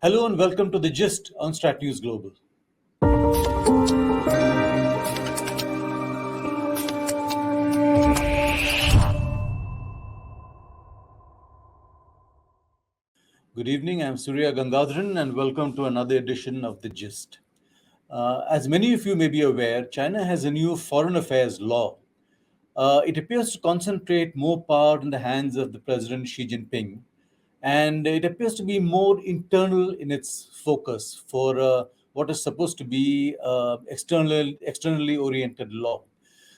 Hello and welcome to The Gist on Strat News Global. Good evening, I'm Surya Gangadharan and welcome to another edition of The Gist. As many of you may be aware, China has a new foreign affairs law. It appears to concentrate more power in the hands of the President Xi Jinping, and it appears to be more internal in its focus for what is supposed to be externally oriented law.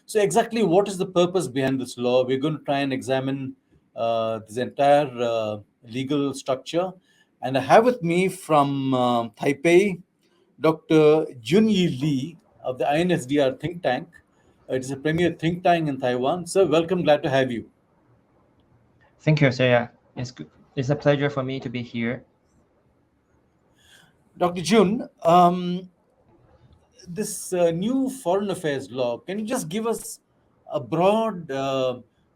So, exactly what is the purpose behind this law? We're going to try and examine this entire legal structure. And I have with me from Taipei Dr. Jun Lee of the INSDR think tank. It is a premier think tank in Taiwan. Sir, welcome. Glad to have you. Thank you, Saya. It's a pleasure for me to be here. Dr. Jun, this new foreign affairs law, can you just give us a broad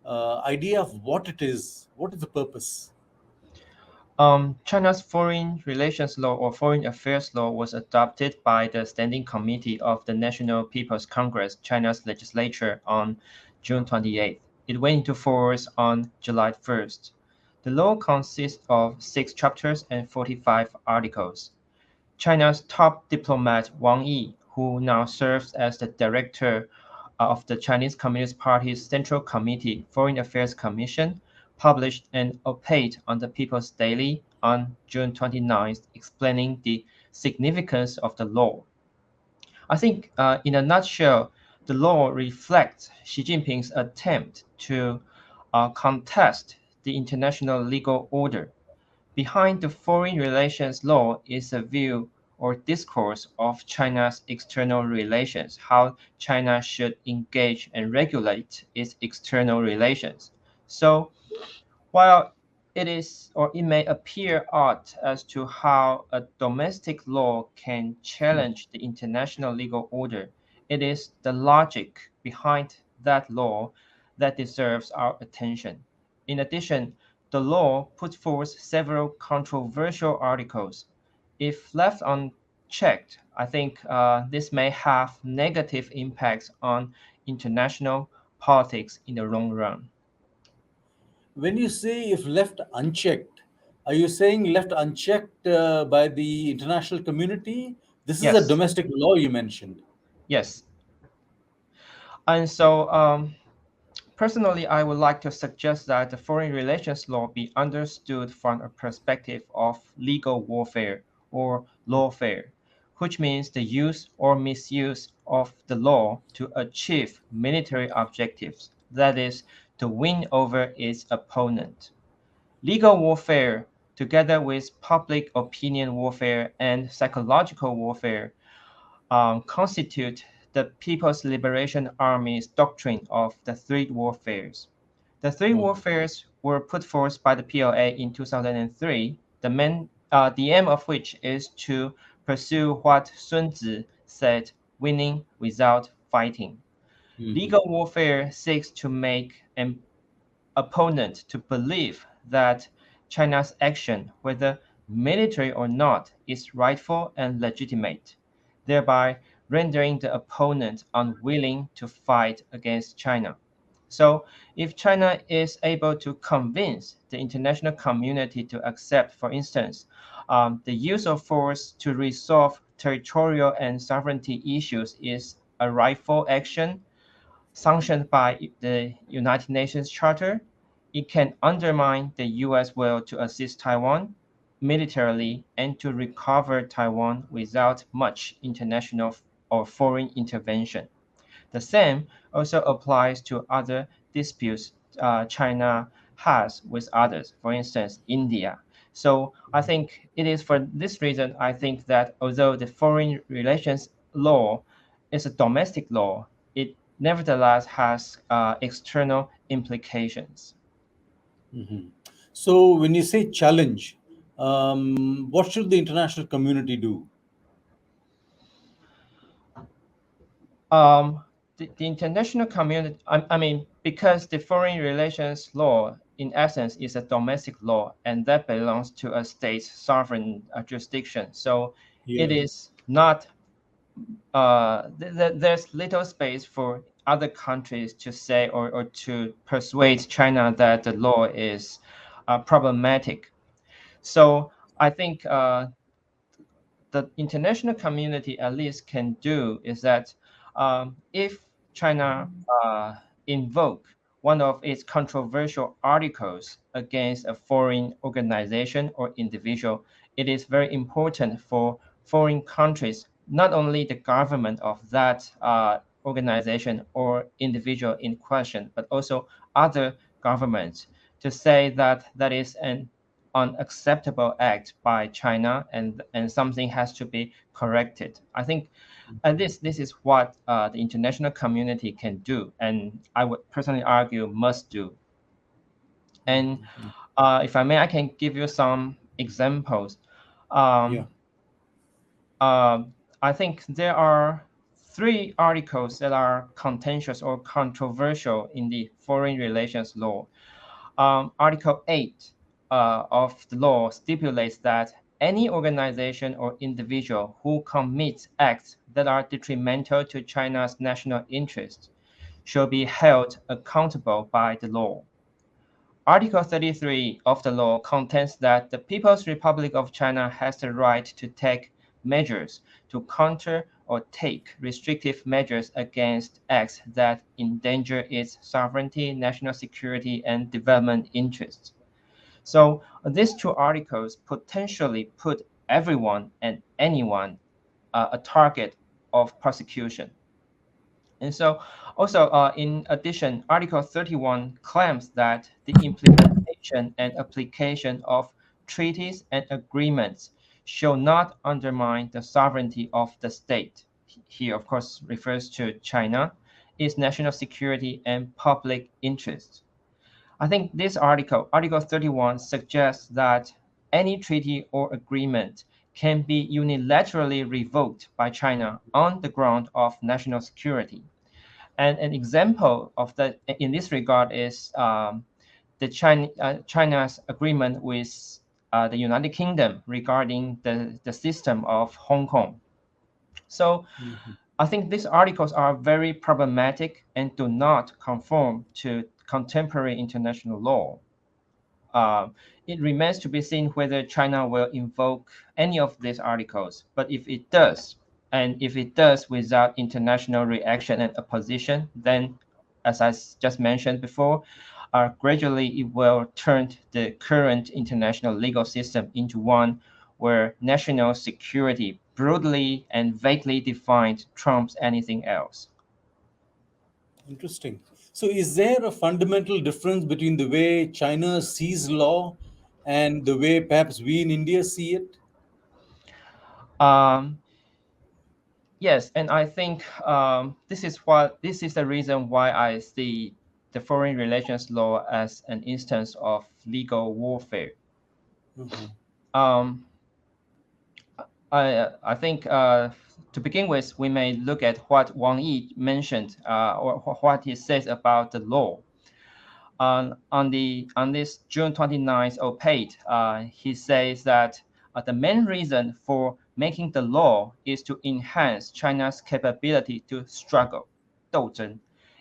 idea of what it is? What is the purpose? China's foreign relations law or foreign affairs law was adopted by the Standing Committee of the National People's Congress, China's legislature, on June 28th. It went into force on July 1st. The law consists of 6 chapters and 45 articles. China's top diplomat Wang Yi, who now serves as the director of the Chinese Communist Party's Central Committee Foreign Affairs Commission, published an op-ed on the People's Daily on June 29th explaining the significance of the law. I think, in a nutshell, the law reflects Xi Jinping's attempt to contest the international legal order. Behind the foreign relations law is a view or discourse of China's external relations, how China should engage and regulate its external relations. So, while it is or it may appear odd as to how a domestic law can challenge the international legal order, it is the logic behind that law that deserves our attention. In addition, the law puts forth several controversial articles. If left unchecked, I think this may have negative impacts on international politics in the long run. When you say if left unchecked, are you saying left unchecked by the international community? This is a Yes, domestic law you mentioned. yes. And so, personally, I would like to suggest that the foreign relations law be understood from a perspective of legal warfare or lawfare, which means the use or misuse of the law to achieve military objectives, that is, to win over its opponent. Legal warfare, together with public opinion warfare and psychological warfare, constitute the People's Liberation Army's doctrine of the three warfares. The three Mhm. warfares were put forth by the PLA in 2003, the aim of which is to pursue what Sun Tzu said, winning without fighting. Mhm. Legal warfare seeks to make an opponent to believe that China's action, whether military or not, is rightful and legitimate, thereby rendering the opponent unwilling to fight against China. So, if China is able to convince the international community to accept, for instance, the use of force to resolve territorial and sovereignty issues is a rightful action, sanctioned by the United Nations Charter, it can undermine the US will to assist Taiwan militarily and to recover Taiwan without much international or foreign intervention. The same also applies to other disputes China has with others, for instance, India. So I think it is for this reason I think that although the foreign relations law is a domestic law, it nevertheless has external implications. Mhm. So, when you say challenge, what should the international community do? The international community, I mean, because the foreign relations law in essence, is a domestic law, and that belongs to a state's sovereign jurisdiction. So it Yeah. is not, there's little space for other countries to say or to persuade China that the law is problematic. So I think the international community at least can do is that if China invoke one of its controversial articles against a foreign organization or individual, it is very important for foreign countries, not only the government of that organization or individual in question, but also other governments to say that that is an unacceptable act by China, and something has to be corrected. I think this is what the international community can do, and I would personally argue must do. And Mhm. if I may, I can give you some examples. Yeah. Um, uh, I think there are three articles that are contentious or controversial in the foreign relations law. Article 8 of the law stipulates that any organization or individual who commits acts that are detrimental to China's national interest shall be held accountable by the law. Article 33 of the law contends that the People's Republic of China has the right to take measures to counter or take restrictive measures against acts that endanger its sovereignty, national security, and development interests. So these two articles potentially put everyone and anyone a target of prosecution. And so, also, in addition, Article 31 claims that the implementation and application of treaties and agreements shall not undermine the sovereignty of the state. Here, of course, refers to China, its national security and public interests. I think this article, Article 31, suggests that any treaty or agreement can be unilaterally revoked by China on the ground of national security. And an example of that in this regard is China's agreement with the United Kingdom regarding the system of Hong Kong. So Mhm. I think these articles are very problematic and do not conform to contemporary international law. Um, it remains to be seen whether China will invoke any of these articles. But if it does, and if it does without international reaction and opposition, then, as just mentioned before, gradually it will turn the current international legal system into one where national security brutally and vaguely defined trumps anything else. Interesting. So, is there a fundamental difference between the way China sees law and the way perhaps we in India see it? Um, Yes, and I think this is the reason why I see the foreign relations law as an instance of legal warfare. Mhm. Um, I think to begin with, we may look at what Wang Yi mentioned or what he says about the law. On this June 29th op-ed, he says that the main reason for making the law is to enhance China's capability to struggle, 斗争.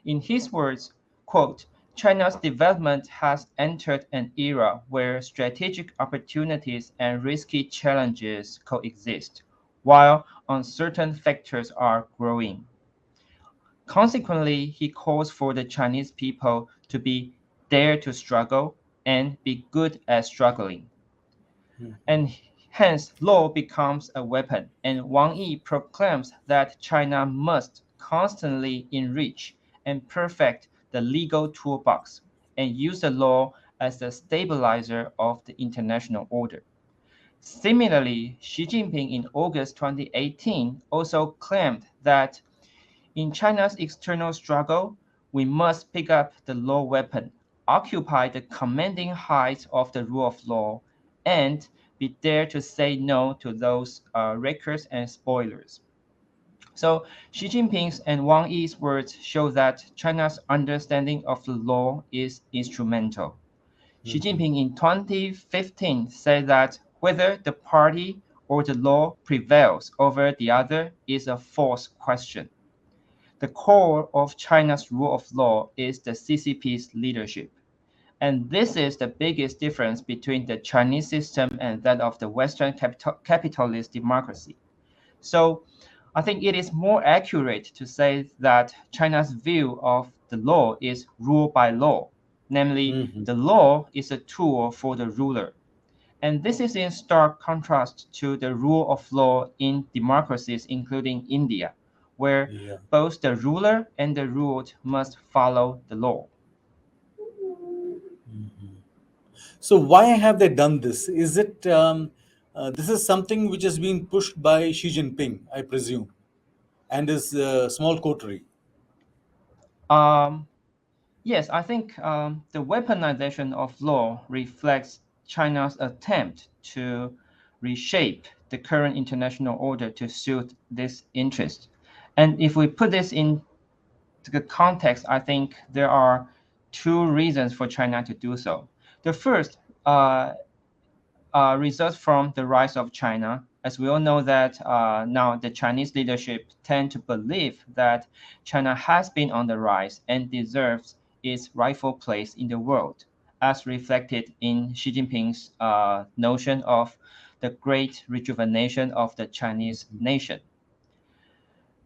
In his words, quote, China's development has entered an era where strategic opportunities and risky challenges coexist, while uncertain factors are growing. Consequently, he calls for the Chinese people to be dare to struggle and be good at struggling. And hence, law becomes a weapon. And Wang Yi proclaims that China must constantly enrich and perfect the legal toolbox and use the law as the stabilizer of the international order. Similarly, Xi Jinping in August 2018 also claimed that in China's external struggle, we must pick up the law weapon, occupy the commanding heights of the rule of law, and be there to say no to those wreckers and spoilers. So Xi Jinping's and Wang Yi's words show that China's understanding of the law is instrumental. Xi Jinping in 2015 said that whether the party or the law prevails over the other is a false question. The core of China's rule of law is the CCP's leadership. And this is the biggest difference between the Chinese system and that of the Western capitalist democracy. So I think it is more accurate to say that China's view of the law is rule by law, namely, Hmm. the law is a tool for the ruler. And this is in stark contrast to the rule of law in democracies, including India, where Yeah. both the ruler and the ruled must follow the law. So why have they done this? Is it this is something which is being pushed by Xi Jinping, I presume, and his small coterie? Um, yes, I think the weaponization of law reflects China's attempt to reshape the current international order to suit this interest. And if we put this in the context, I think there are two reasons for China to do so. The first results from the rise of China. As we all know that now the Chinese leadership tend to believe that China has been on the rise and deserves its rightful place in the world, as reflected in Xi Jinping's notion of the great rejuvenation of the Chinese nation.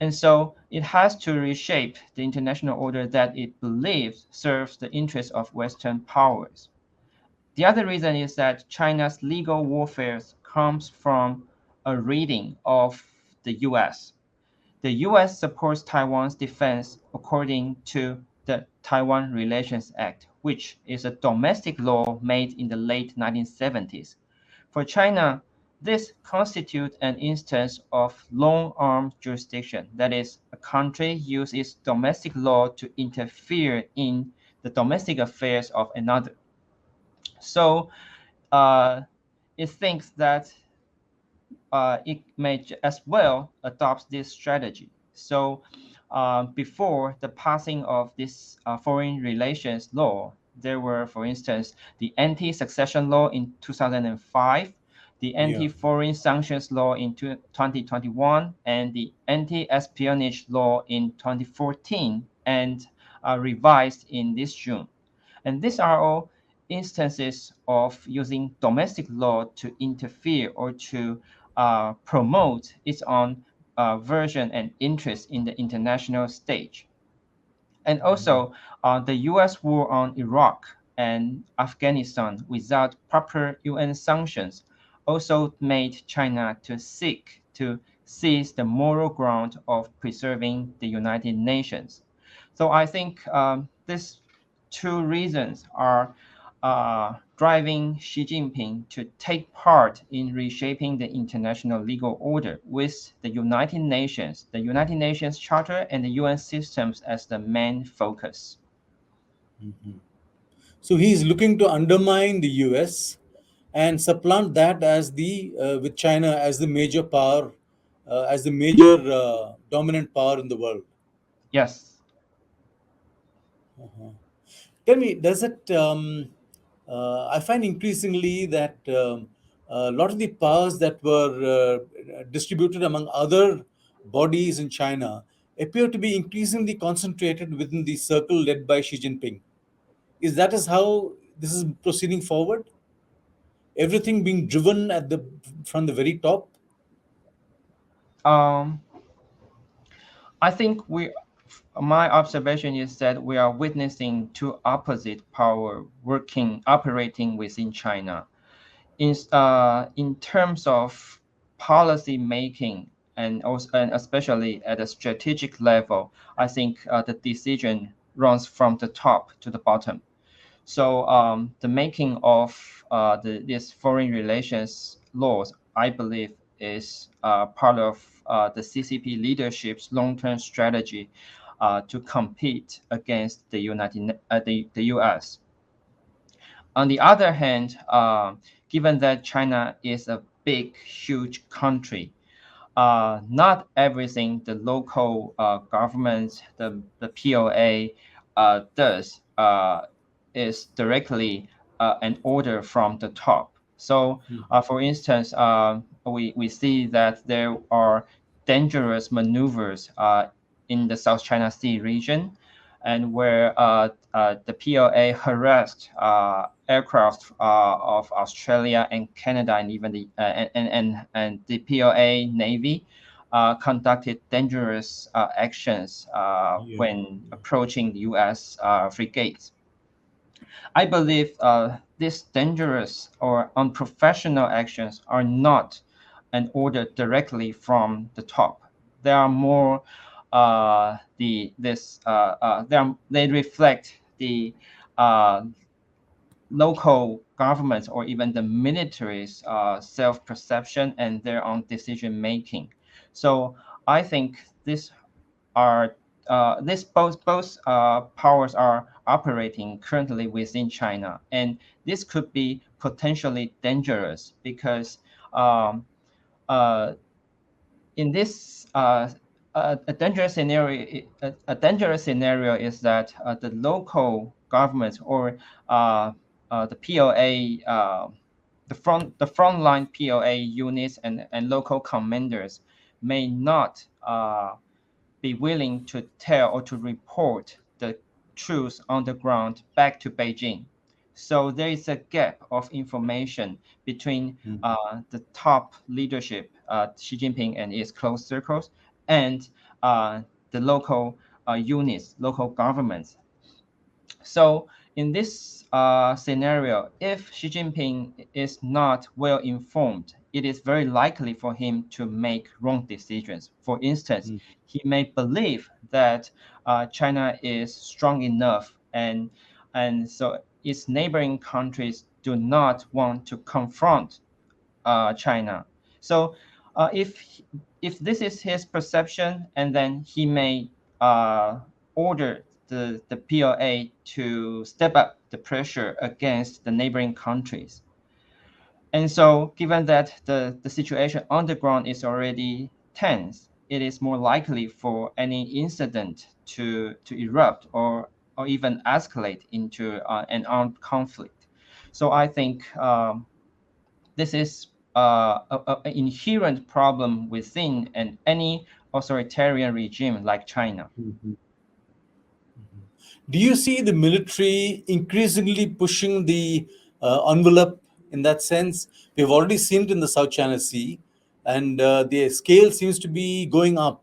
And so it has to reshape the international order that it believes serves the interests of Western powers. The other reason is that China's legal warfare comes from a reading of the US. The US supports Taiwan's defense according to the Taiwan Relations Act, which is a domestic law made in the late 1970s. For China, this constitutes an instance of long-arm jurisdiction. That is, a country uses its domestic law to interfere in the domestic affairs of another. So uh, it thinks that it may as well adopt this strategy. So before the passing of this foreign relations law, there were, for instance, the anti-succession law in 2005, the Yeah. anti-foreign sanctions law in 2021, and the anti-espionage law in 2014, and revised in this June. And these are all instances of using domestic law to interfere or to promote its own version and interest in the international stage. And also, the US war on Iraq and Afghanistan without proper UN sanctions also made China to seek to seize the moral ground of preserving the United Nations. So I think these two reasons are driving Xi Jinping to take part in reshaping the international legal order with the United Nations Charter and the UN systems as the main focus. So he's looking to undermine the US and supplant that as the with China as the major power, as the major dominant power in the world. Yes. Tell me, does it? I find increasingly that a lot of the powers that were distributed among other bodies in China appear to be increasingly concentrated within the circle led by Xi Jinping. Is that is how this is proceeding forward? Everything being driven at the from the very top. Um, I think my observation is that we are witnessing two opposite power operating within China. In terms of policy making and also and especially at a strategic level, I think the decision runs from the top to the bottom. So the making of these foreign relations laws, I believe, is part of the CCP leadership's long-term strategy to compete against the U.S. On the other hand, given that China is a big, huge country, not everything the local government, the POA does is directly an order from the top. So, for instance, we see that there are dangerous maneuvers in the South China Sea region, and where the PLA harassed aircraft of Australia and Canada, and even and the PLA Navy conducted dangerous actions Yeah. when approaching the U.S. Frigates. I believe these dangerous or unprofessional actions are not an order directly from the top. They are more they reflect the uh, local governments or even the military's self-perception and their own decision making. So I think are this both powers are operating currently within China, and this could be potentially dangerous because um, uh, in this a dangerous scenario is that the local governments or the PLA the frontline PLA units and local commanders may not be willing to tell or to report the truth on the ground back to Beijing. So there is a gap of information between the top leadership, Xi Jinping and his close circles, and the local units, local governments. So in this scenario, if Xi Jinping is not well informed, it is very likely for him to make wrong decisions. For instance, he may believe that China is strong enough, and so its neighboring countries do not want to confront China. So if this is his perception, and then he may order the PLA to step up the pressure against the neighboring countries. And so, given that the situation on the ground is already tense, it is more likely for any incident to erupt or even escalate into an armed conflict. So I think this is an inherent problem within any authoritarian regime like China. Do you see the military increasingly pushing the envelope in that sense? We've already seen it in the South China Sea, and the scale seems to be going up.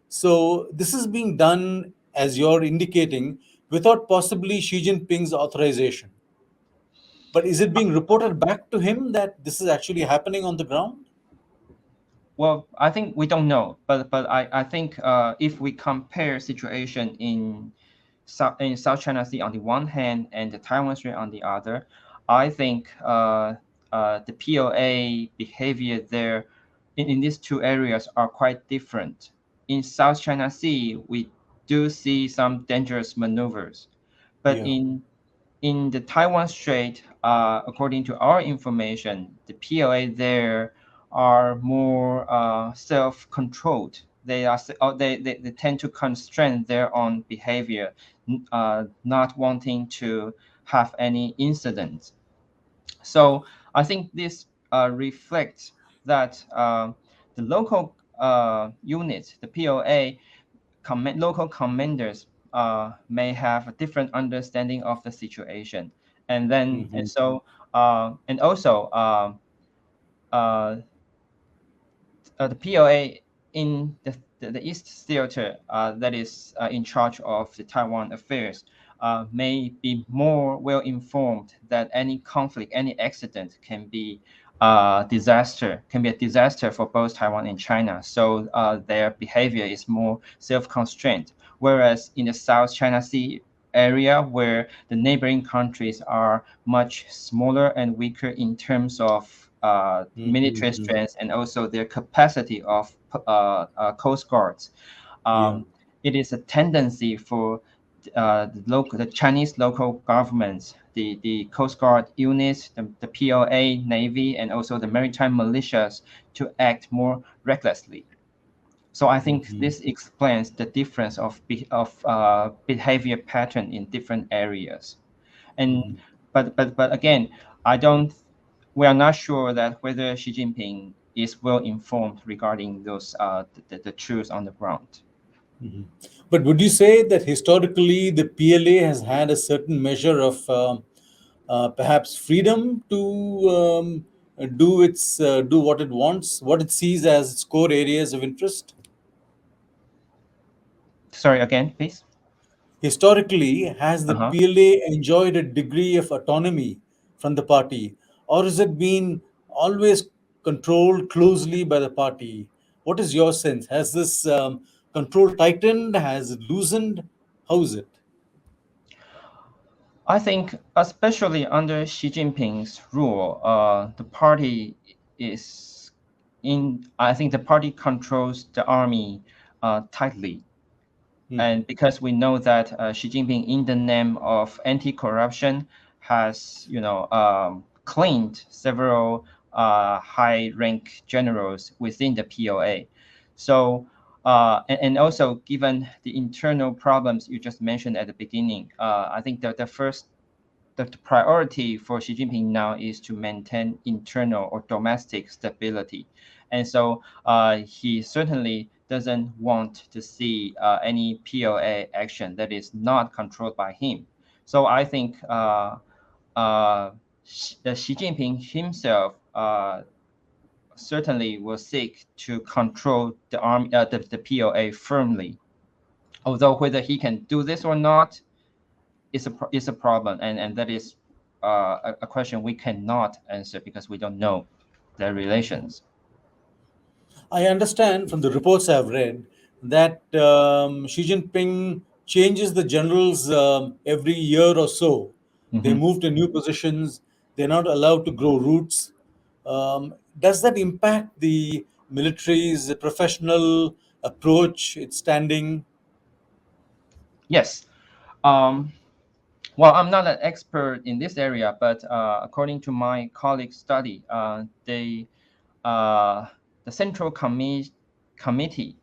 So this is being done, as you're indicating, without possibly Xi Jinping's authorization. But is it being reported back to him that this is actually happening on the ground? Well, I think we don't know, but I think if we compare situation in South China Sea on the one hand and the Taiwan Strait on the other, I think the PLA behavior there in these two areas are quite different. In South China Sea, we do see some dangerous maneuvers, but Yeah. in the Taiwan Strait, according to our information, the PLA there are more self-controlled. They tend to constrain their own behavior, not wanting to have any incidents. So I think this reflects that the local units, the PLA, local commanders may have a different understanding of the situation, and Hmm. so and also uh, the PLA in the East Theater that is in charge of the Taiwan affairs may be more well informed that any conflict, any accident can be a disaster for both Taiwan and China. So their behavior is more self-constrained. Whereas in the South China Sea area, where the neighboring countries are much smaller and weaker in terms of military Hmm. strength and also their capacity of coast guards. Yeah. Um, it is a tendency for the Chinese local governments, the Coast Guard units, the PLA, Navy, and also the maritime militias to act more recklessly. So I think Hmm. this explains the difference of behavior pattern in different areas. And Hmm. but again, I don't. We are not sure that whether Xi Jinping is well informed regarding those the truth on the ground. But would you say that historically the PLA has had a certain measure of perhaps freedom to do what it wants, what it sees as its core areas of interest? Sorry again, please. Historically, has the Uh-huh. PLA enjoyed a degree of autonomy from the party, or has it been always controlled closely by the party? What is your sense? Has this control tightened? Has it loosened? How is it? I think, especially under Xi Jinping's rule, the party is in. I think the party controls the army tightly, Mhm. and because we know that Xi Jinping, in the name of anti-corruption, has cleaned several high-rank generals within the POA. So and also given the internal problems you just mentioned at the beginning, I think that the priority for Xi Jinping now is to maintain internal or domestic stability. And so he certainly doesn't want to see any POA action that is not controlled by him. So I think Xi Jinping himself certainly will seek to control the army, the POA firmly. Although whether he can do this or not is a problem, and that is a question we cannot answer because we don't know their relations. I understand from the reports I've read that Xi Jinping changes the generals every year or so. They Mhm. move to new positions. They're not allowed to grow roots. Does that impact the military's professional approach, its standing? Yes. Um, well, I'm not an expert in this area, but according to my colleagues' study, uh, the committee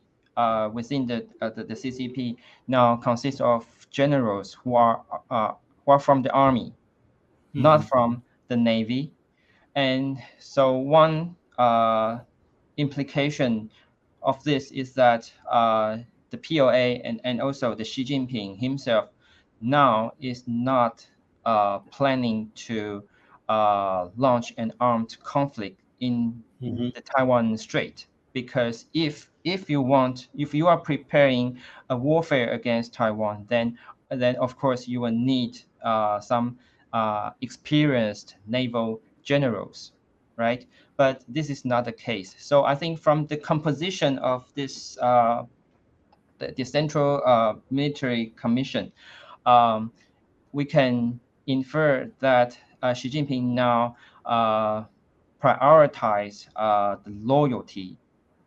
within the CCP now consists of generals who are from the army, not Mhm. from the navy. And so one implication of this is that the POA and also the Xi Jinping himself now is not planning to launch an armed conflict in Mhm. the Taiwan Strait. Because if you are preparing a warfare against Taiwan, then of course you will need some experienced naval generals, right? But this is not the case. So I think from the composition of this the Central Military Commission, um, we can infer that Xi Jinping now prioritize the loyalty,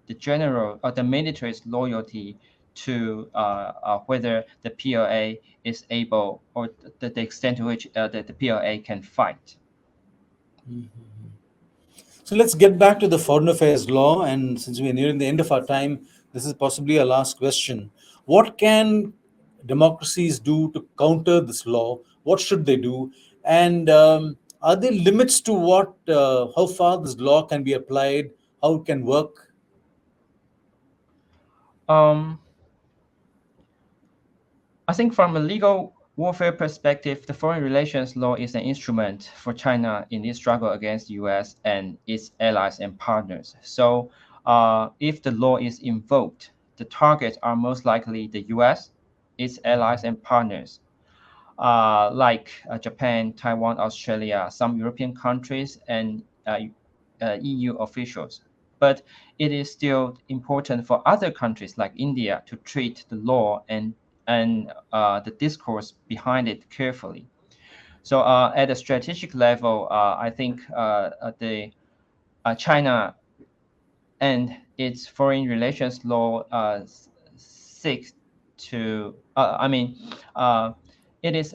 the military's loyalty to whether the PLA is able, or the extent to which the PLA can fight. So let's get back to the foreign affairs law. And since we are nearing the end of our time, this is possibly our last question. What can democracies do to counter this law? What should they do? And are there limits to how far this law can be applied, how it can work? Um, I think from a legal warfare perspective, the foreign relations law is an instrument for China in its struggle against the US and its allies and partners. So, if the law is invoked, the targets are most likely the US, its allies and partners, like Japan, Taiwan, Australia, some European countries, and EU officials. But it is still important for other countries like India to treat the law and the discourse behind it carefully. So at a strategic level, I think the China and its foreign relations law seeks to. Uh, it is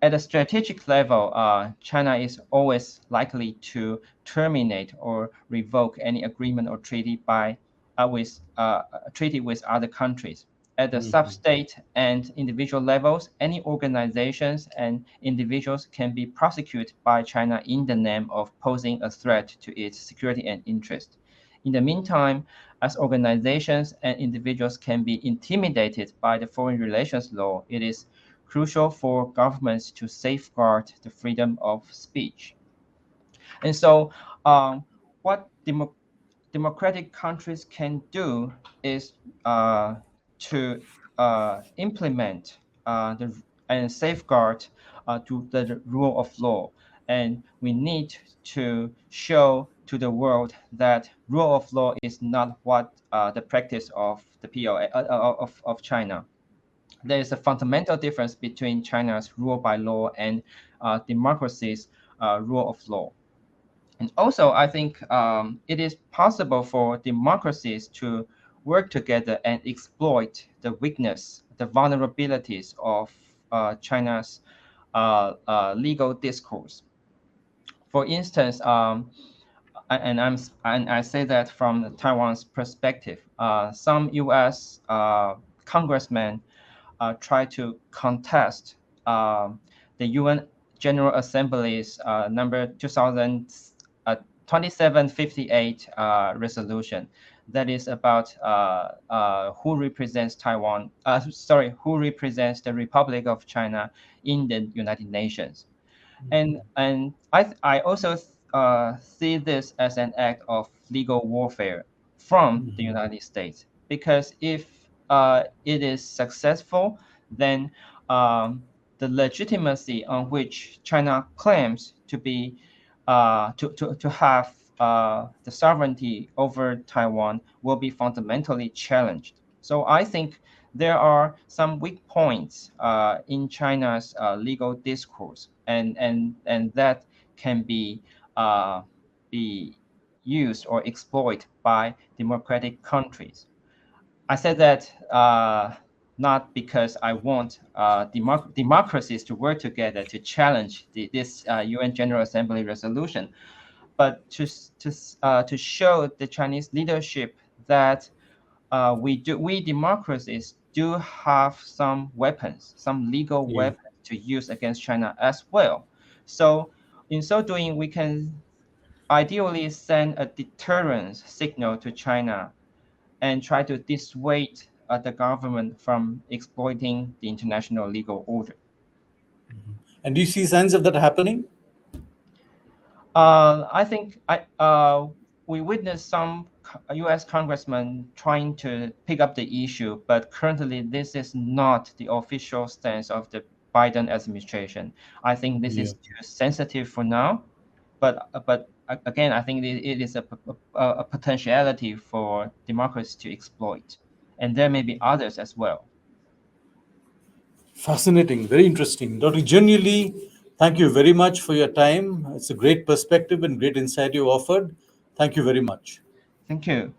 at a strategic level, China is always likely to terminate or revoke any agreement or treaty with other countries. At the sub-state and individual levels, any organizations and individuals can be prosecuted by China in the name of posing a threat to its security and interest. In the meantime, as organizations and individuals can be intimidated by the foreign relations law, it is crucial for governments to safeguard the freedom of speech. And so, what democratic countries can do is to implement and safeguard to the rule of law. And we need to show to the world that rule of law is not what the practice of the PLA of China. There is a fundamental difference between China's rule by law and democracy's rule of law. And also, I think it is possible for democracies to work together and exploit the weakness, the vulnerabilities of China's legal discourse. For instance, and I say that from Taiwan's perspective, some U.S. Congressmen try to contest the UN General Assembly's number 2758 resolution that is about who represents Taiwan, who represents the Republic of China in the United Nations. And I also see this as an act of legal warfare from the United States, because if it is successful, then the legitimacy on which China claims to be to have the sovereignty over Taiwan will be fundamentally challenged. So I think there are some weak points in China's legal discourse, and that can be used or exploited by democratic countries. I said that not because I want democracies to work together to challenge this UN General Assembly resolution, but to show the Chinese leadership that we democracies do have some weapons, some legal Yeah. weapons to use against China as well. So in so doing, we can ideally send a deterrence signal to China and try to dissuade the government from exploiting the international legal order. And do you see signs of that happening? I think we witnessed some U.S. congressmen trying to pick up the issue, but currently this is not the official stance of the Biden administration. I think this Yeah. is too sensitive for now, but again, I think it is a potentiality for democracy to exploit, and there may be others as well. Fascinating, very interesting. Dr. Genuinely, thank you very much for your time. It's a great perspective and great insight you offered. Thank you very much. Thank you.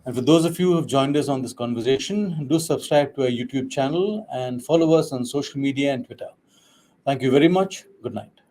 And for those of you who have joined us on this conversation, do subscribe to our YouTube channel and follow us on social media and Twitter. Thank you very much. Good night.